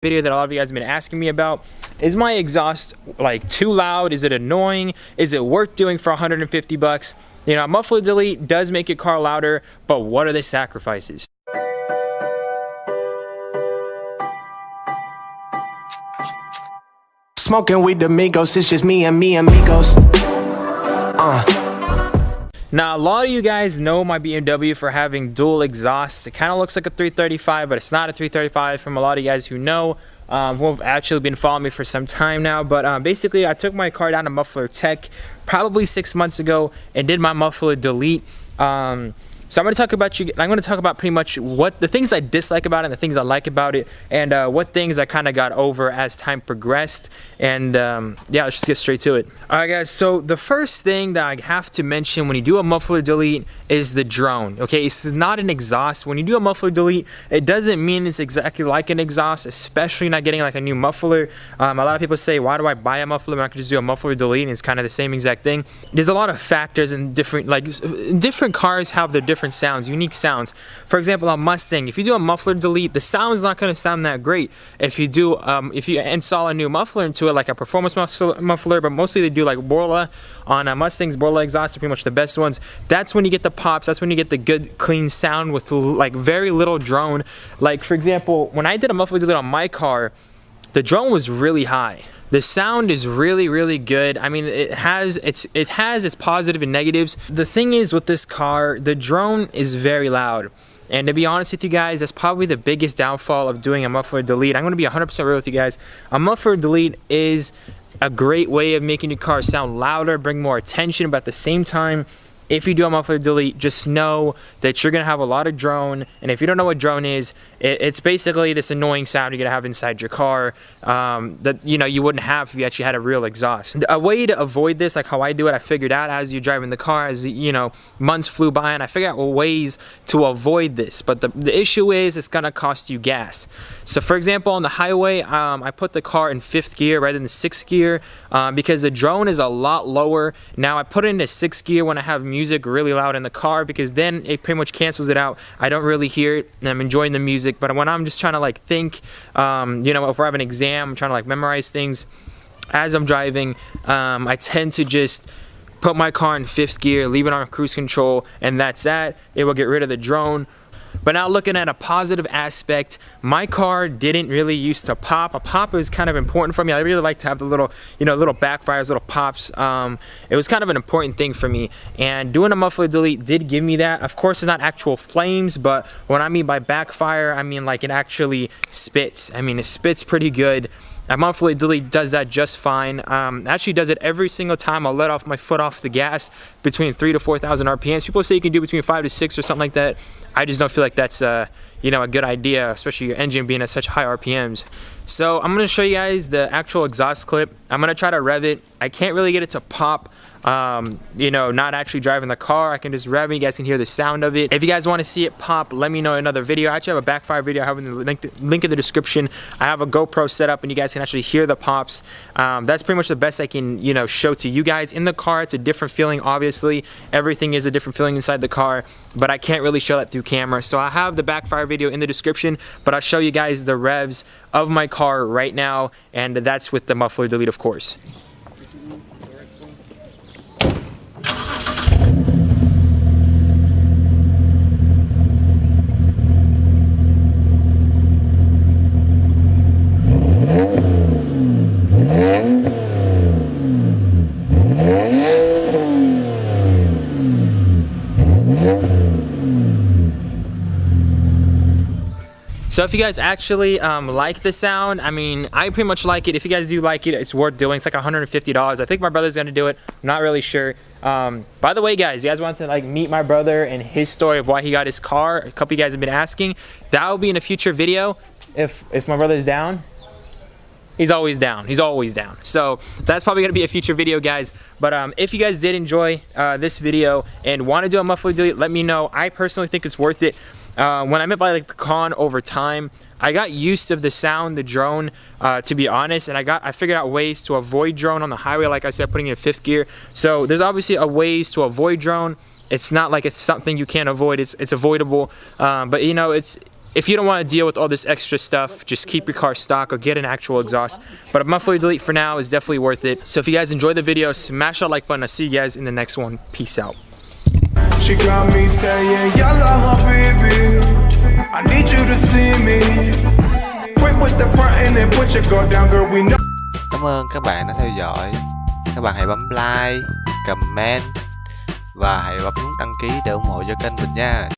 video that a lot of you guys have been asking me about. Is my exhaust like too loud? Is it annoying? Is it worth doing for 150 bucks? You know, muffler delete does make your car louder, but what are the sacrifices? Smoking with the Migos, it's just me and me amigos. Now, a lot of you guys know my BMW for having dual exhaust. It kind of looks like a 335, but it's not a 335 from a lot of you guys who know, who have actually been following me for some time now. But basically, I took my car down to Muffler Tech probably 6 months ago and did my muffler delete. So I'm going to talk about pretty much what the things I dislike about it and the things I like about it, and what things I kind of got over as time progressed. And yeah, let's just get straight to it. Alright guys, so the first thing that I have to mention when you do a muffler delete is the drone. Okay, this is not an exhaust. When you do a muffler delete, it doesn't mean it's exactly like an exhaust, especially not getting like a new muffler. A lot of people say, why do I buy a muffler when I could just do a muffler delete? And it's kind of the same exact thing. There's a lot of factors and different cars have their different sounds, unique sounds. For example, a Mustang, if you do a muffler delete, the sound's not going to sound that great. If you do, if you install a new muffler into it, like a performance muffler, but mostly they do like Borla on Mustangs. Borla exhausts are pretty much the best ones. That's when you get the pops. That's when you get the good, clean sound with like very little drone. Like for example, when I did a muffler delete on my car, the drone was really high. The sound is really, really good. I mean, it has its positive and negatives. The thing is with this car, the drone is very loud. And to be honest with you guys, that's probably the biggest downfall of doing a muffler delete. I'm going to be 100% real with you guys. A muffler delete is a great way of making your car sound louder, bring more attention, but at the same time, if you do a muffler delete, just know that you're going to have a lot of drone. And if you don't know what drone is, it's basically this annoying sound you're going to have inside your car that you wouldn't have if you actually had a real exhaust. A way to avoid this, like how I do it, I figured out as you're driving the car, as months flew by, and I figured out ways to avoid this. But the issue is it's going to cost you gas. So for example, on the highway, I put the car in 5th gear rather than 6th gear because the drone is a lot lower. Now I put it into 6th gear when I have music really loud in the car, because then it pretty much cancels it out. I don't really hear it and I'm enjoying the music. But when I'm just trying to like think, if we're having an exam, I'm trying to like memorize things as I'm driving, I tend to just put my car in 5th gear, leave it on cruise control, and that's that. It will get rid of the drone. But now looking at a positive aspect, my car didn't really used to pop. A pop is kind of important for me. I really like to have the little, little backfires, little pops. It was kind of an important thing for me. And doing a muffler delete did give me that. Of course, it's not actual flames, but what I mean by backfire, I mean like it actually spits. I mean, it spits pretty good. A muffler delete does that just fine. Actually does it every single time I'll let off my foot off the gas between 3,000 to 4,000 RPMs. People say you can do between 5 to 6 or something like that. I just don't feel like that's a good idea, especially your engine being at such high RPMs. So I'm going to show you guys the actual exhaust clip. I'm going to try to rev it. I can't really get it to pop. Not actually driving the car. I can just rev it. You guys can hear the sound of it. If you guys want to see it pop, let me know in another video. I actually have a Backfire video. I have the link in the description. I have a GoPro set up and you guys can actually hear the pops. That's pretty much the best I can show to you guys. In the car, it's a different feeling. Obviously everything is a different feeling inside the car, but I can't really show that through camera. So I have the Backfire video in the description, but I'll show you guys the revs of my car right now, and that's with the muffler delete, of course. So if you guys actually like the sound, I mean, I pretty much like it. If you guys do like it, it's worth doing. It's like $150. I think my brother's gonna do it. I'm not really sure. By the way, guys, you guys want to like meet my brother and his story of why he got his car? A couple of you guys have been asking. That will be in a future video. If my brother's down. He's always down. He's always down. So that's probably gonna be a future video, guys. But if you guys did enjoy this video and want to do a muffler delete, let me know. I personally think it's worth it. When I met by like the con over time, I got used to the sound, the drone, to be honest, and I figured out ways to avoid drone on the highway, like I said, putting it in 5th gear. So there's obviously a ways to avoid drone. It's not like it's something you can't avoid. It's avoidable. But If you don't want to deal with all this extra stuff, just keep your car stock or get an actual exhaust. But a muffler delete for now is definitely worth it. So if you guys enjoyed the video, smash that like button. I'll see you guys in the next one. Peace out. She got me saying, yalla habibi, I need you to see me. Quick with the front and then put your guard down, girl, we know. Cảm ơn các bạn đã theo dõi. Các bạn hãy bấm like, comment và hãy bấm nút đăng ký để ủng hộ cho kênh mình nha.